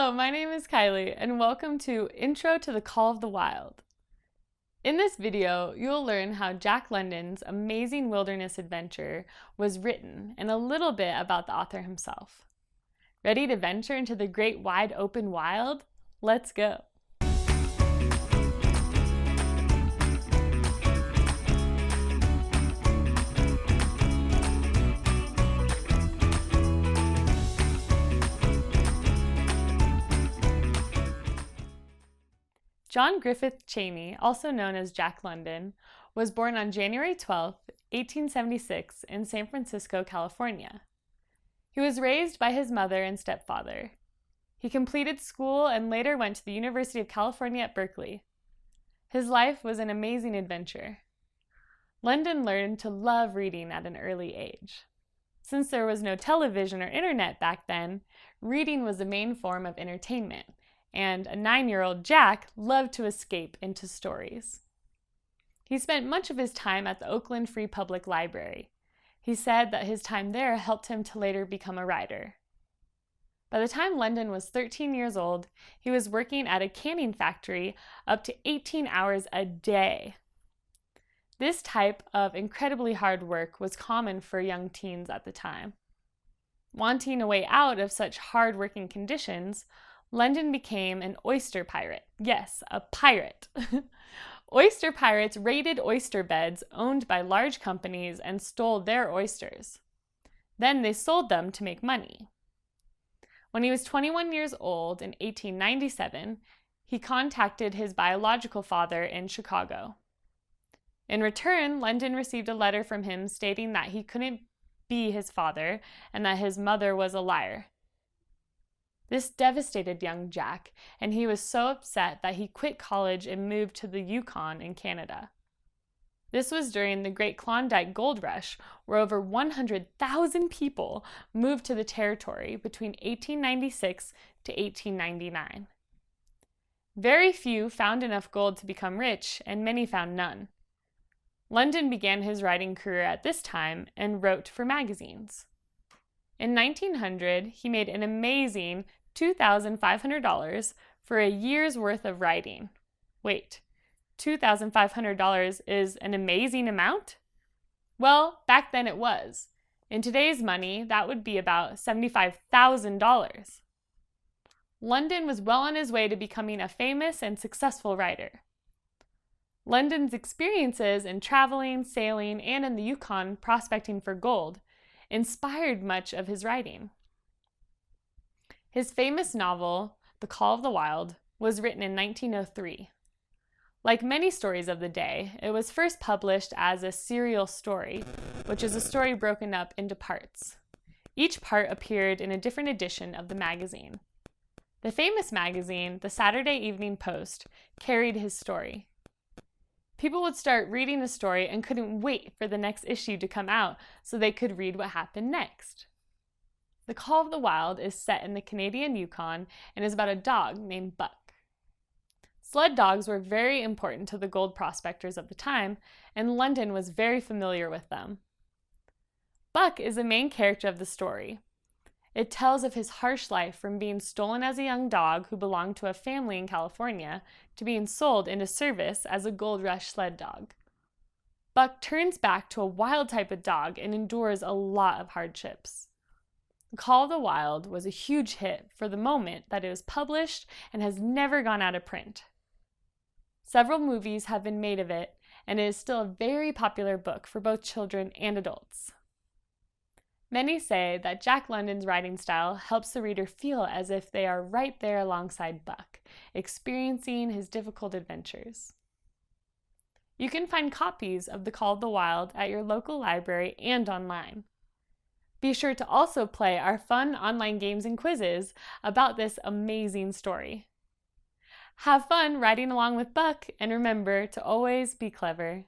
Hello, my name is Kylie, and welcome to Intro to the Call of the Wild. In this video, you'll learn how Jack London's amazing wilderness adventure was written and a little bit about the author himself. Ready to venture into the great wide open wild? Let's go! John Griffith Cheney, also known as Jack London, was born on January 12, 1876 in San Francisco, California. He was raised by his mother and stepfather. He completed school and later went to the University of California at Berkeley. His life was an amazing adventure. London learned to love reading at an early age. Since there was no television or internet back then, reading was the main form of entertainment, and a 9-year-old Jack loved to escape into stories. He spent much of his time at the Oakland Free Public Library. He said that his time there helped him to later become a writer. By the time London was 13 years old, he was working at a canning factory up to 18 hours a day. This type of incredibly hard work was common for young teens at the time. Wanting a way out of such hard-working conditions, London became an oyster pirate. Yes, a pirate. Oyster pirates raided oyster beds owned by large companies and stole their oysters. Then they sold them to make money. When he was 21 years old in 1897, he contacted his biological father in Chicago. In return, London received a letter from him stating that he couldn't be his father and that his mother was a liar. This devastated young Jack, and he was so upset that he quit college and moved to the Yukon in Canada. This was during the Great Klondike Gold Rush, where over 100,000 people moved to the territory between 1896 to 1899. Very few found enough gold to become rich, and many found none. London began his writing career at this time and wrote for magazines. In 1900, he made an amazing $2,500 for a year's worth of writing. Wait, $2,500 is an amazing amount? Well, back then it was. In today's money, that would be about $75,000. London was well on his way to becoming a famous and successful writer. London's experiences in traveling, sailing, and in the Yukon prospecting for gold inspired much of his writing. His famous novel, The Call of the Wild, was written in 1903. Like many stories of the day, it was first published as a serial story, which is a story broken up into parts. Each part appeared in a different edition of the magazine. The famous magazine, the Saturday Evening Post, carried his story. People would start reading the story and couldn't wait for the next issue to come out so they could read what happened next. The Call of the Wild is set in the Canadian Yukon and is about a dog named Buck. Sled dogs were very important to the gold prospectors of the time, and London was very familiar with them. Buck is the main character of the story. It tells of his harsh life from being stolen as a young dog who belonged to a family in California to being sold into service as a gold rush sled dog. Buck turns back to a wild type of dog and endures a lot of hardships. The Call of the Wild was a huge hit for the moment that it was published and has never gone out of print. Several movies have been made of it, and it is still a very popular book for both children and adults. Many say that Jack London's writing style helps the reader feel as if they are right there alongside Buck, experiencing his difficult adventures. You can find copies of The Call of the Wild at your local library and online. Be sure to also play our fun online games and quizzes about this amazing story. Have fun writing along with Buck, and remember to always be clever.